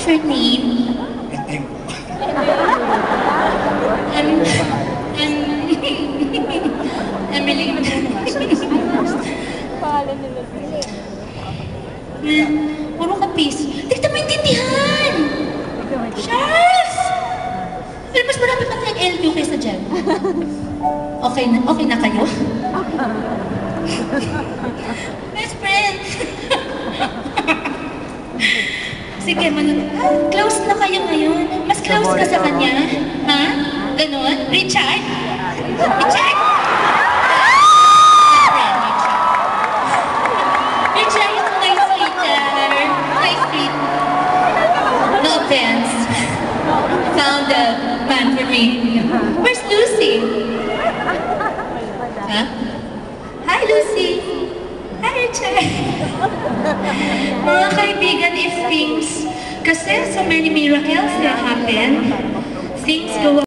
What's your name? I'm Emily. Puro ka peace. Hindi kita maintindihan! Charles! Pero mas marami pa tayong LQ kaysa dyan. Okay na kayo? Best friend! Sige, close na kayo ngayon. Mas close ka sa kanya? Ha? Ganon? Richard? Richard! Richard, nice sweetheart. Nice sweet. No offense. Found a man for me. Where's Lucy? Huh? Hi, Lucy. Hi, Richard. Mga kaibigan, if things, kasi so many miracles that happen, things go